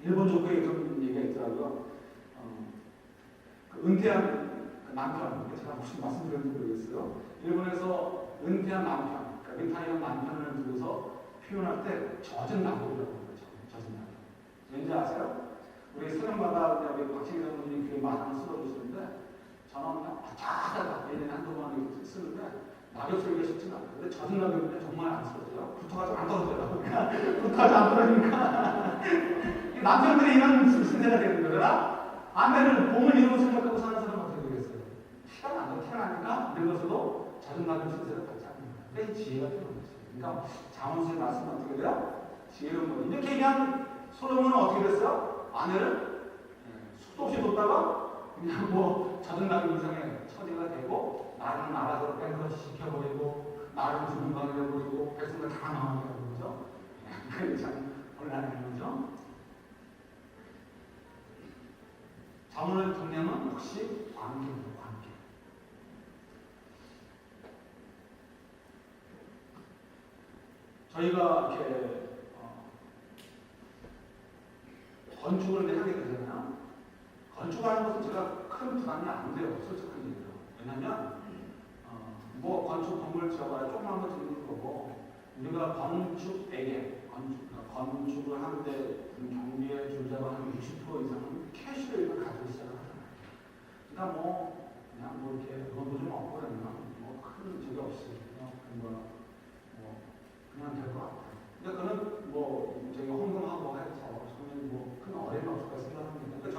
일본 조교에 그런 얘기가 있더라고요. 그 은퇴한 남편, 제가 무슨 말씀드렸는지 모르겠어요. 일본에서 은퇴한 남편, 그러니까 리타이어한 남편을 두고서 표현할 때 젖은 낙엽이라고 그러죠. 젖은 낙엽. 왠지 아세요? 우리 서령바다 우리 박신희 장모님이 그게 많이 쓸어주시는데 저는 그냥 바짝하다가 1년에 한두 번 쓰는데 낙엽 쓰기가 쉽지가 않아요. 근데 젖은 낙엽인데 정말 안 쓰러져요. 붙어가지고 안 떨어져요. 붙어가지고 안 떨어지니까 남편들이 이런 신세가 되는 거잖아. 아내를 몸을 이루고 생각하고 사는 사람은 어떻게 되겠어요? 시간 안 돼. 태어나니까 늙어서도 젖은 낙엽 신세를 갖지 않는 거예요. 그게 지혜가 되는 거죠. 그러니까 자문수의 말씀은 어떻게 돼요? 지혜로운 거. 이렇게 얘기한 솔로몬은 어떻게 됐어요? 아내를 수도 없이 뒀다가 그냥 뭐 젖은 낙엽 이상의 처지가 되고 나는 나라대로 뺑그릇이 시켜버리고 나를 주문방에 내버리고 백성들 다 망하게 하는 거죠. 그게 참 곤란한 거죠. 자문의 동량은 역시 관계입니다. 관계. 저희가 이렇게 건축을 하게 되잖아요. 건축하는 것은 제가 큰 부담이 안 돼요. 솔직한 얘기로. 왜냐하면 뭐 건축 건물 지어봐야 조그만 거 짓는 거고 우리가 건축을 하는데 경비의 줄자가 한 60% 이상은 캐시를 가지고 시작을 하잖아요. 그러니까 뭐 그냥 뭐 이렇게 돈도 좀 없고 그러면 뭐 큰 적이 없이 그냥 될 것 같아요. 근데 그는 뭐 저희가 헌금하고 해서 저는 뭐 큰 어려움이 없을 까 생각합니다. 그러니까 저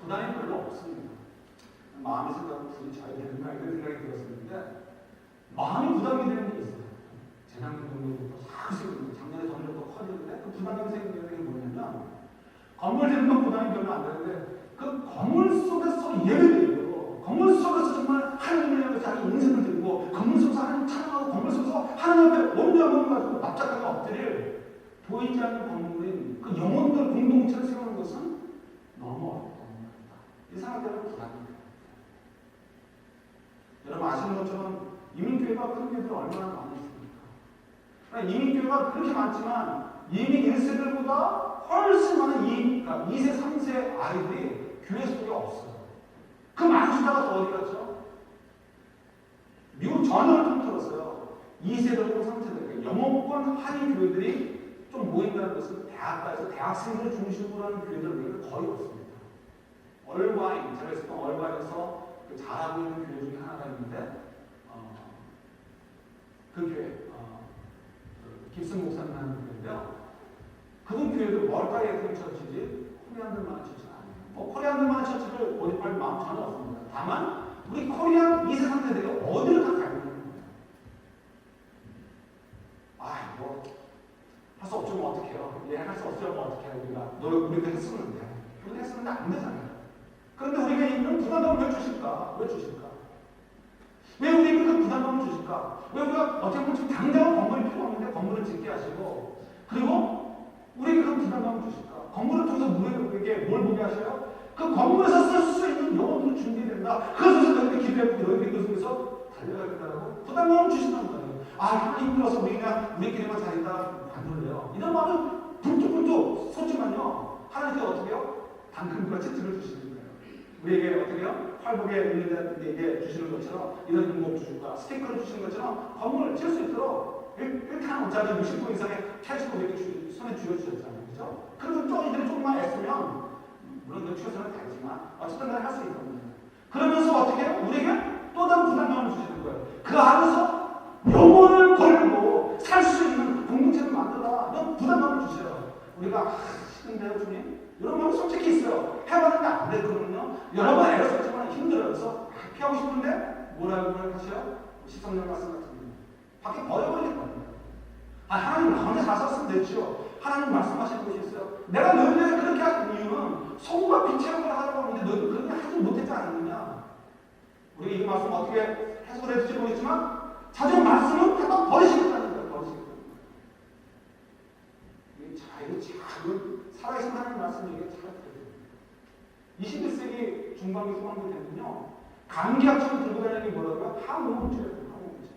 부담이 별로 없습니다. 마음의 생각은 굳이 잘 되는가 이런 생각이 들었었는데 마음이 부담이 되는 게 있어요. 재작년 동네부터 작년에 점점 더 커지는데 그 부담이 생기는 게 뭐냐면 건물 짓는 건 부담이 별로 안 되는데 그 건물 속에서 예배를 드리고 건물 속에서 정말 하나님을 향해서 자기 인생을 드리고 건물 속에서 하나님 찬양하고 건물 속에서 하나님 앞에 온유함을 가지고 납작하게 엎드릴 보이지 않는 건물인 그 영혼들 공동체를 세우는 것은 너무 어렵다. 이 사람들은 부담이 돼요. 여러분 아시는 것처럼 이민교회가 큰 교회들이 얼마나 많이 있습니까? 그러니까 이민교회가 그렇게 많지만 이민 1세들보다 훨씬 많은 2세, 3세 아이들이 교회 속에 없어요. 그 많은 숫자가 더 어디 갔죠? 미국 전역을 통틀었어요. 2세들, 3세들, 영어권 하위 교회들이 좀 모인다는 것은 대학가에서 대학생들을 중심으로 하는 교회들은 거의 없습니다. 얼바인, 제가 있었던 얼바인에서 잘하고 있는 교회 중에 하나가 있는데 그 교회, 깁슨 목사님 하는 교회인데요. 그분 교회도 멀가에 있는 처치지 코리안들만한 처치는 아니에요. 뭐 코리안들만한 처치를 모집할 마음 전혀 없습니다. 다만 우리 코리안 2세, 3세들이 어디를 다 가고 있는 거예요. 뭐 할 수 없으면 어떡해요. 할 수 없으면 어떡해요. 우리가 했었는데 우리가 했었는데 안 되잖아요. 그런데 우리가 이런 부담감을 왜 주실까? 왜 주실까? 왜 우리에게 그 부담감을 주실까? 왜 우리가 어떻게 보면 지금 당장은 건물이 필요 없는데 건물을 짓게 하시고 그리고 우리에게 그 부담감을 주실까? 건물을 통해서 우리에게 뭘 보게 하셔요? 그 건물에서 쓸 수 있는 영혼들을 준비해야 된다. 그것에서 너희들이 기도해보고 너희들이 그 속에서 달려가야 된다고 부담감을 주신다는 거예요. 힘들어서 우리끼리만 다닌다. 안 그래요. 이런 말은 불뚝불뚝 솟지만요. 하나님께서 어떻게 해요? 당근같이 들어주시는 거예요. 우리에게 어떻게 해요? 활복에 있는 자에게 주시는 것처럼 이런 행복 주실까? 스티커를 주시는 것처럼 건물을 지을 수 있도록 일단 어차피 60분 이상의 테스트 이렇게 손에 쥐어주셨잖아요. 그죠? 그래도 좀 이들이 조금만 애쓰면, 물론 그 최선을 다했지만, 어쨌든 간에 할 수 있거든요. 그러면서 어떻게 해요? 우리에게 또 다른 부담감을 주시는 거예요. 그 안에서 영혼을 걸고 살 수 있는 공동체를 만들어라. 이런 부담감을 주세요. 우리가, 싫은데요, 주님? 이런 마음 솔직히 있어요. 해봤는데 안 되거든요. 여러 번 애를 썼지만 힘들어요. 그래서 피하고 싶은데 뭐라고 하셔요? 13년 말씀 같은 거. 밖에 버려버리겠다는 거예요. 하나님 나 혼자 잘 썼으면 됐죠. 하나님 말씀하시는 것이 있어요. 내가 너희들에게 그렇게 한 이유는 소금과 빛의 역할을 하려고 하는데 너희들 그렇게 하지 못했지 않느냐. 우리가 이 말씀 어떻게 해석을 해줄지 모르겠지만 자주 말씀은 갖다 버리시겠다는 거예요. 버리시겠다는 거예요. 이거 작은 살아계신 하나님 말씀 얘기가 잘 들려요. 21세기 중반기 후반기 되면요. 감기약처럼 들고 다니는 게 뭐라고요? 항우울제예요. 항우울제.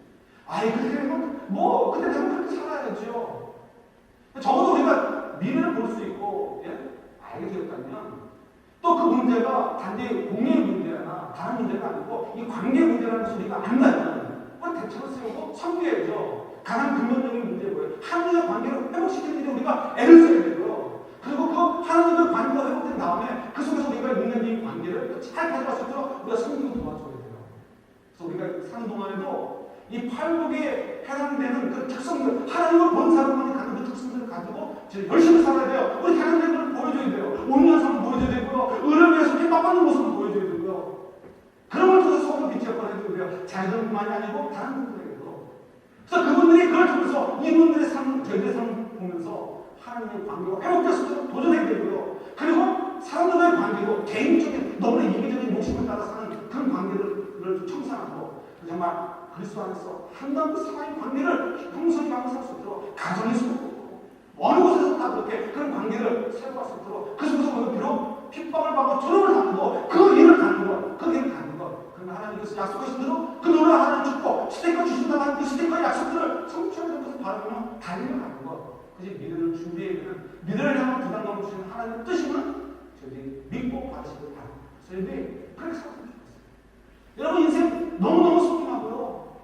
아이 그렇게 되면 뭐 그때 되면 그렇게 살아야죠. 적어도 우리가 미래를 볼 수 있고 알게 되었다면 또 그 문제가 단지 공의 문제나 다른 문제가 아니고 이 관계 문제라는 소리가 안 나면 그걸 대책을 세우고 섬겨야죠. 가장 근본적인 문제는 뭐예요? 하나님의 관계를 회복시키는 데 우리가 애를 써야 되고요. 그리고 그 하나님의 관계가 회복된 다음에 그 속에서 우리가 인간적인 관계를 잘 가져갈 수 있도록 우리가 성경을 도와줘야 돼요. 그래서 우리가 사는 동안에도 이 팔복에 해당되는 그 특성들, 하나님을 본 사람만이 갖는 그 특성들을 가지고 열심히 살아야 돼요. 우리 다른 애들을 보여줘야 돼요. 온유한 삶을 보여줘야 되고요. 의를 위해서 핍박받는 모습을 보여줘야 되고요. 그런 걸 통해서 소금 빛의 역할을 해줘야 돼요. 자기들뿐만이 아니고 다른 분들에게도. 그래서 그분들이 그걸 통해서 이분들의 삶, 저희들의 삶을 보면서 하나님의 관계가 회복될 수 있도록 도전해야 되고요. 그리고 사람들과의 관계도 개인적인 너무나 이기적인 욕심을 따라 사는 그런 관계를 청산하고 정말 그리스도 안에서 한다는 사랑의 관계를 풍성히 살 수 있도록 가정에서 어느 곳에서 다 그렇게 그런 관계를 세워갈 수 있도록 그 속에서 비록 핍박을 받고 두려움을 갖고 그 일을 갖는 것, 그 일을 갖는 것. 그러면 하나님께서 약속하신 대로 그 노래 하나님 주고 스티커 주신다고 하는 그 스티커의 약속들을 성취하는 것을 바라보면 달리를 갖는 것. 그것이 미래를 준비해야 되는 미래를 향한 부담감을 주시는 하나님의 뜻이면 저희들이 믿고 받으시길 바랍니다. 저희들이 그렇게 살았으면 좋겠어요. 여러분 인생 너무너무 소중하고요.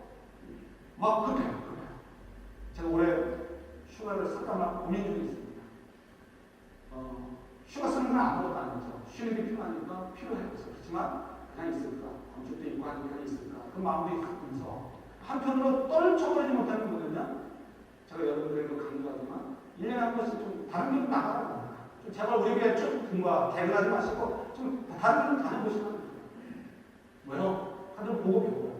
막 급해요. 제가 올해 휴가를 쓸까 고민 중에 있습니다. 휴가 쓰는 건 아무것도 아니죠. 쉬는 게 필요하니까 필요해서 그렇지만 그냥 있을까? 건축도 있고 하니까 있을까? 그 마음도 있으면서 한편으로 떨쳐버리지 못하는 거거든요. 제가 여러분들에게 강조하지만 1년에 한 번씩 좀 다른 길로 나가라. 좀 제발 우리 교회 쭉 등과 개근하지 마시고 좀 다른 길로 다녀보시면 돼요. 왜요? 다들 보고 배워요.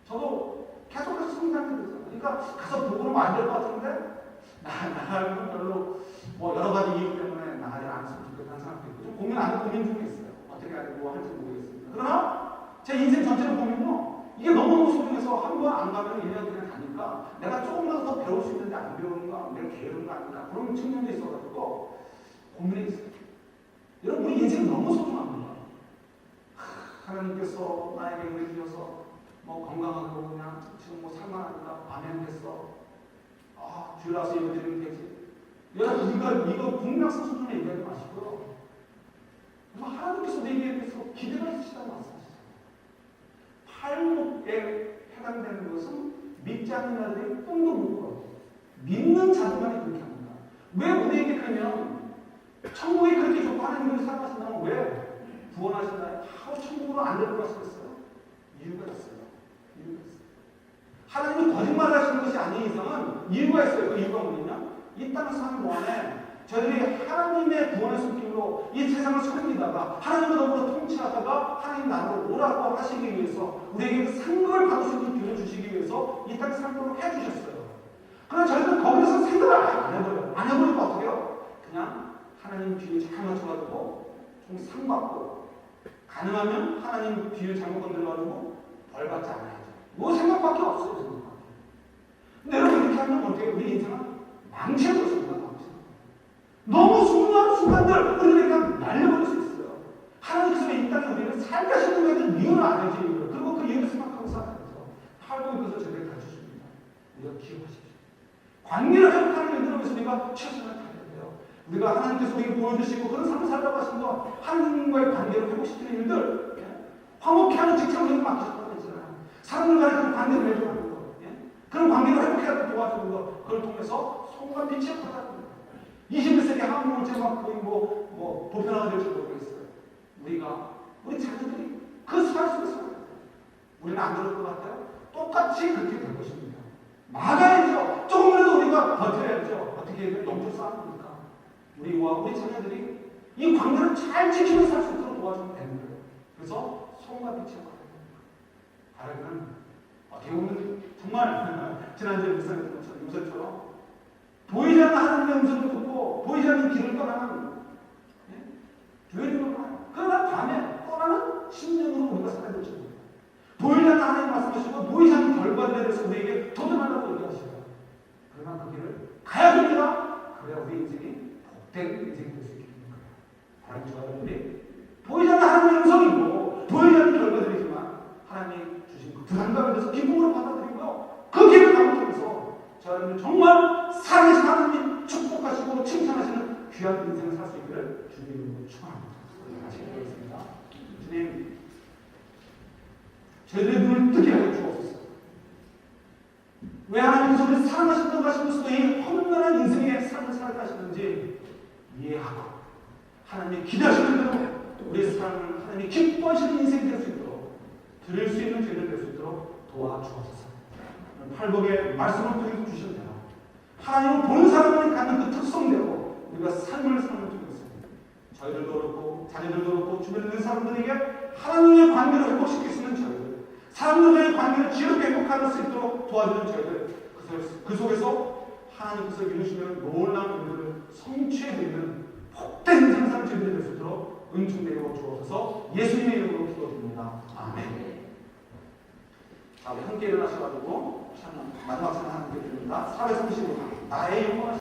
저도 계속해서 성장하게 되잖아요. 그러니까 가서 보고는 안 될 것 같은데 나가는 별로 뭐 여러 가지 이유 때문에 나가지 않았으면 좋겠다는 생각도 있고 좀 고민 중에 있어요. 어떻게 하고 할지 모르겠습니다. 그러나 제 인생 전체를 보면요. 이게 너무너무 소중해서 한 번 안 가면 1년 그냥 가니까 내가 조금만 더 배울 수 있는데 안 배우는가 내가 게으른 거 아닌가 그런 측면도 있어가지고 고민이 있어요. 여러분 우리 인생 너무 소중합니다. 하나님께서 나에게 은혜 주셔서 뭐 건강하고 그냥 지금 뭐 살만하니까 반응했어. 주일 와서 이거 드리면 되지. 여러분 이거 국락서 수준에 얘기하지 마시고요. 하나님께서 우리에게 대해서 기대를 하시다고 말씀하시잖아요. 팔복에 해당되는 것은 믿지 않는 자들이 꿈도 못 꿔요. 믿는 자들만이 그렇게 합니다. 왜 우리에게 그러면 천국이 그렇게 좋고 하나님을 사랑하신다면 왜 구원하신다면 천국으로 안 데리고 가시겠어요? 이유가 있어요. 하나님이 거짓말을 하시는 것이 아닌 이상은 이유가 있어요. 그 이유가 뭐냐? 이 땅 사는 동안에 저희들이 하나님의 구원의 손길로 이 세상을 섬기다가 하나님과 더불어 통치하다가 하나님 나라로 오라고 하시기 위해서 우리에게 상급을 받을 수 있는 기회를 주시기 위해서 이 땅에 살도록 해주셨어요. 그러나 저희들은 거기서 생각을 안 해버려요. 안 해버리고 어떻게 해요? 그냥 하나님 뒤에 잘 맞춰가지고 좀 상받고 가능하면 하나님 뒤를 잘못 건드려가지고 벌 받지 않아야죠. 뭐 생각밖에 없어요. 생각밖에. 근데 여러분 이렇게 하면 어떻게 우리 인생은 망치는 것입니다. 너무 중요한 순간들 우리가 그냥 날려버릴 수 있어요. 하나님께서 이 땅에 우리를 살게 하시는 것에 대한 이유를 알아야지. 그리고 그 이유를 생각하고 살아야죠. 팔복의 것을 저에게 가르쳐줍니다. 우리가 기억하십시오. 관계를 회복하는 일들을 위해서 우리가 최선을 다해야 돼요. 우리가 하나님께서 우리에게 보여주시고 그런 삶을 살다고 하신 거 하나님과의 관계를 회복시키는 일들 황홀케 하는 직장을 맡기셨다고 했잖아요. 사람들과의 그런 관계를 회복하는 거 그런 관계를 회복해야 도와주는 것, 그걸 통해서 소금과 빛의 역할을 합니다. 21세기 한국을 제가 거의 보편화가 될 정도로 있어요. 우리 자녀들이 그 살 속에서 우리는 안 그럴 것 같아요. 똑같이 그렇게 될 것입니다. 막아야죠. 조금이라도 우리가 버텨야죠. 어떻게 해야 영적 싸움입니까? 우리와 우리 자녀들이 이 관계를 잘 지키면서 살 수 있도록 도와주면 되는 거예요. 그래서 소금과 빛의 역할을 바라기는 어떻게 보면 정말 지난주에 묵상처럼 보이지 않는 하나님의 음성을 듣고 보이지 않는 길을 떠나는 교회들로 가요. 그러나 밤에 떠나는 심령으로 우리가 살아야 될 줄입니다. 보이지 않는 하나님 말씀하시고 보이지 않는 결과들에 대해서 우리에게 도전하라고 얘기하시죠. 그러나 그 길을 가야 됩니다. 그래야 우리 인생이 복된 인생이 될 수 있는 거예요. 하나님 저와 여러분이 보이지 않는 하나님의 음성이고 보이지 않는 결과들이지만 하나님이 주신 그 부담감에 대해서 기쁨으로 받아들이고요. 그 길을 가고 통해서 저는 정말 살아계신 하나님이 축복하시고 칭찬하시는 귀한 인생을 살 수 있기를 주님으로 축원합니다. 같이 기도하겠습니다. 주님, 저희들의 눈을 뜨게 하여 주옵소서. 왜 하나님께서 우리를 사랑하신다고 하시면서도 이 험난한 인생의 삶을 살게 하시는지 이해하고 하나님이 기대하시는 대로 우리의 삶을 하나님이 기뻐하시는 인생이 될 수 있도록 드릴 수 있는 죄를 될 수 있도록 도와주옵소서. 팔복의 말씀을 통해서 주시면 돼요. 하나님을 보는 사람만이 갖는 그 특성대로 우리가 삶을 사는 통해서 저희들도 그렇고 자녀들도 그렇고 주변에 있는 사람들에게 하나님의 관계를 회복시킬 수 있는 저희들, 사람들과의 관계를 지혜롭게 회복할 수 있도록 도와주는 저희들, 그 속에서 하나님께서 이루시는 놀라운 일들을 성취해드리는 복된 인생 삶 저희들이 될 수 있도록 은총되어 주옵소서. 예수님의 이름으로 기도드립니다. 아멘. 자, 우리 함께 일어나셔가지고 마지막 찬양 함께 드립니다. 435장 나의 영원한